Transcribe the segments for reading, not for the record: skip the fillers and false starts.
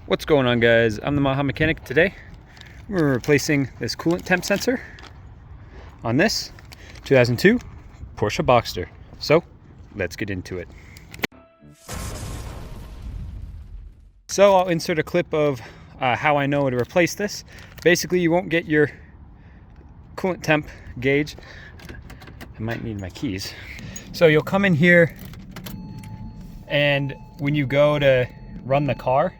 What's going on, guys? I'm the Maha Mechanic. Today we're replacing this coolant temp sensor on this 2002 Porsche Boxster. So let's get into it. So I'll insert a clip of how I know to replace this. Basically, you won't get your coolant temp gauge. I might need my keys. So you'll come in here, and when you go to run the car,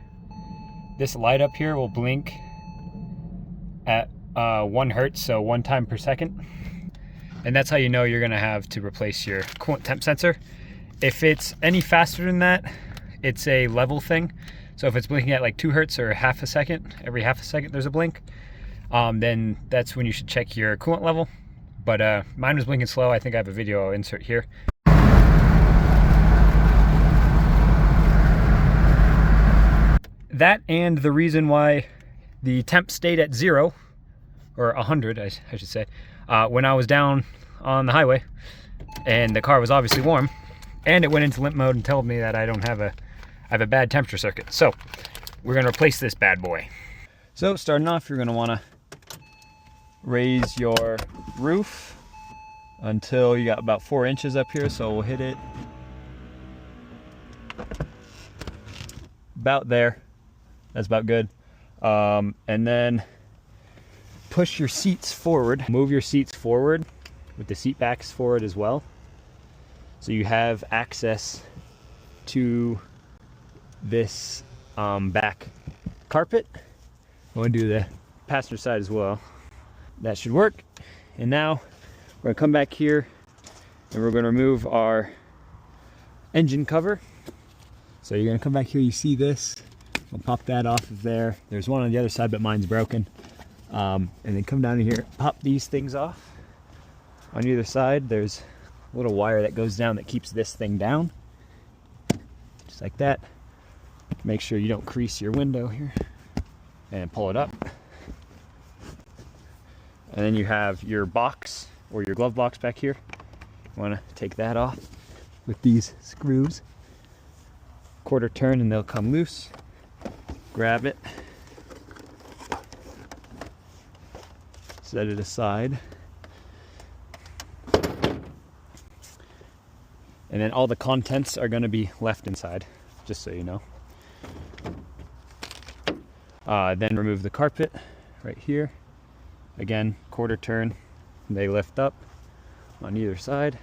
this light up here will blink at 1 hertz, so 1 time per second. And that's how you know you're gonna have to replace your coolant temp sensor. If it's any faster than that, it's a level thing. So if it's blinking at like 2 hertz or half a second, every half a second there's a blink, then that's when you should check your coolant level. But mine was blinking slow. I think I have a video I'll insert here. That, and the reason why the temp stayed at 0, or 100, I should say, when I was down on the highway, and the car was obviously warm, and it went into limp mode and told me that I have a bad temperature circuit. So we're gonna replace this bad boy. So starting off, you're gonna wanna raise your roof until you got about 4 inches up here. So we'll hit it about there. That's about good. And then push your seats forward. Move your seats forward with the seat backs forward as well, so you have access to this back carpet. I want to do the passenger side as well. That should work. And now we're gonna come back here and we're gonna remove our engine cover. So you're gonna come back here, you see this, we'll pop that off of there. There's one on the other side, but mine's broken. And then come down here, pop these things off. On either side, there's a little wire that goes down that keeps this thing down. Just like that. Make sure you don't crease your window here. And pull it up. And then you have your box, or your glove box back here. You wanna take that off with these screws. Quarter turn and they'll come loose. Grab it, set it aside, and then all the contents are going to be left inside, just so you know. Then remove the carpet right here. Again, quarter turn, they lift up on either side.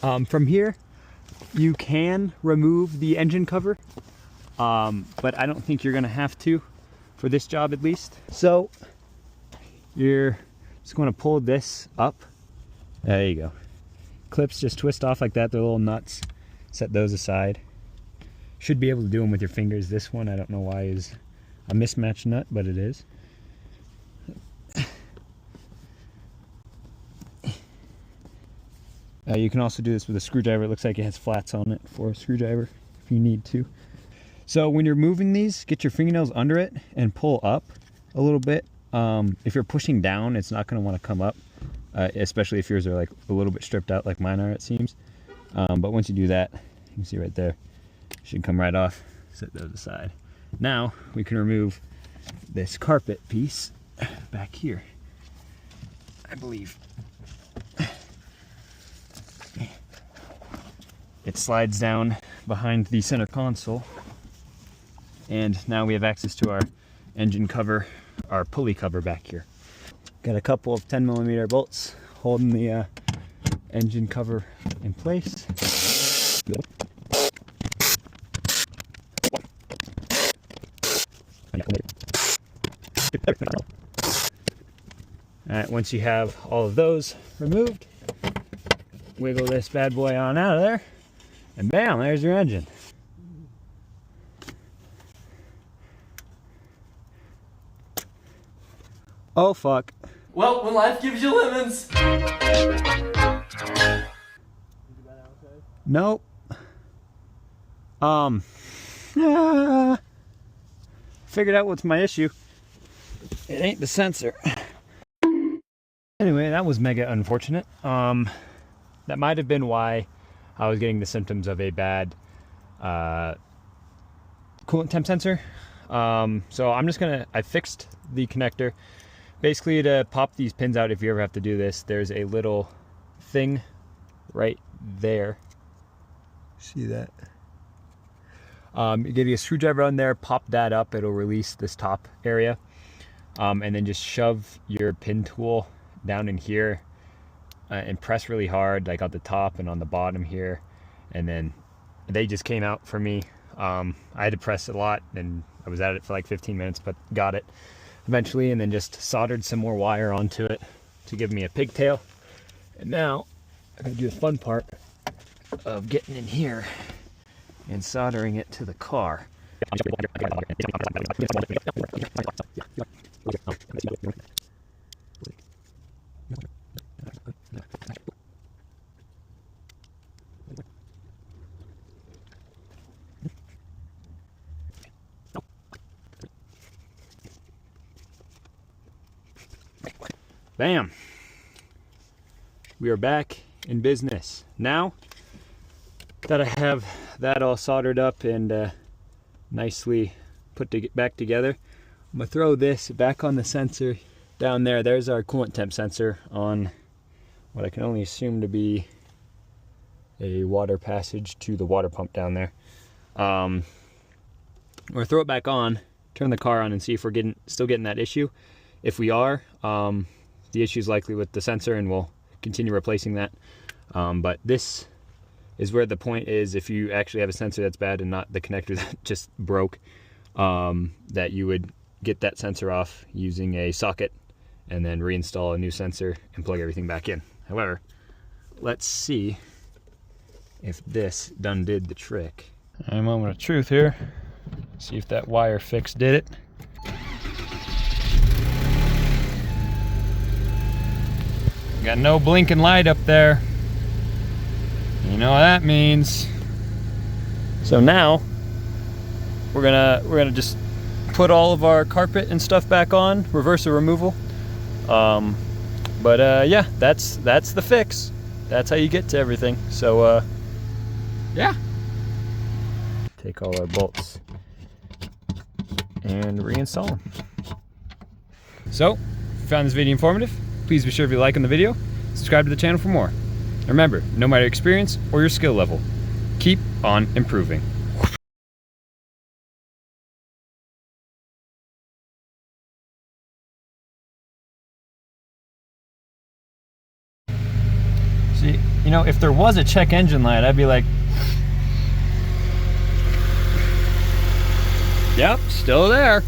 From here, you can remove the engine cover, but I don't think you're gonna have to for this job, at least. So you're just gonna pull this up. There you go. Clips just twist off like that. They're little nuts. Set those aside. Should be able to do them with your fingers. This one, I don't know why, is a mismatched nut, but it is. You can also do this with a screwdriver. It looks like it has flats on it for a screwdriver if you need to. So when you're moving these, get your fingernails under it and pull up a little bit. If you're pushing down, it's not going to want to come up, especially if yours are like a little bit stripped out like mine are, it seems. But once you do that, you can see right there, it should come right off. Set those aside. Now we can remove this carpet piece back here, I believe. It slides down behind the center console, and now we have access to our engine cover, our pulley cover back here. Got a couple of 10mm bolts holding the engine cover in place. Alright, once you have all of those removed, wiggle this bad boy on out of there. And bam, there's your engine. Oh fuck. Well, when life gives you lemons. Nope. Figured out what's my issue. It ain't the sensor. Anyway, that was mega unfortunate. That might have been why I was getting the symptoms of a bad coolant temp sensor. So I'm just gonna, I fixed the connector. Basically, to pop these pins out, if you ever have to do this, there's a little thing right there. See that? You get a screwdriver on there, pop that up, it'll release this top area. And then just shove your pin tool down in here and press really hard, like on the top and on the bottom here. And then they just came out for me. I had to press a lot, and I was at it for like 15 minutes, but got it eventually, and then just soldered some more wire onto it to give me a pigtail. And now I'm gonna do the fun part of getting in here and soldering it to the car. Bam! We are back in business. Now that I have that all soldered up and nicely put back together, I'm gonna throw this back on the sensor down there. There's our coolant temp sensor on what I can only assume to be a water passage to the water pump down there. We're gonna throw it back on, turn the car on, and see if we're still getting that issue. If we are, the issue is likely with the sensor, and we'll continue replacing that. But this is where the point is, if you actually have a sensor that's bad and not the connector that just broke, that you would get that sensor off using a socket and then reinstall a new sensor and plug everything back in. However, let's see if this done did the trick. A moment of truth here. See if that wire fix did it. Got no blinking light up there. You know what that means. So now we're gonna just put all of our carpet and stuff back on, reverse the removal. Yeah, that's the fix. That's how you get to everything. So yeah. Take all our bolts and reinstall them. So, if you found this video informative, please be sure to like on the video, subscribe to the channel for more. And remember, no matter your experience or your skill level, keep on improving. See, you know, if there was a check engine light, I'd be like, yep, still there.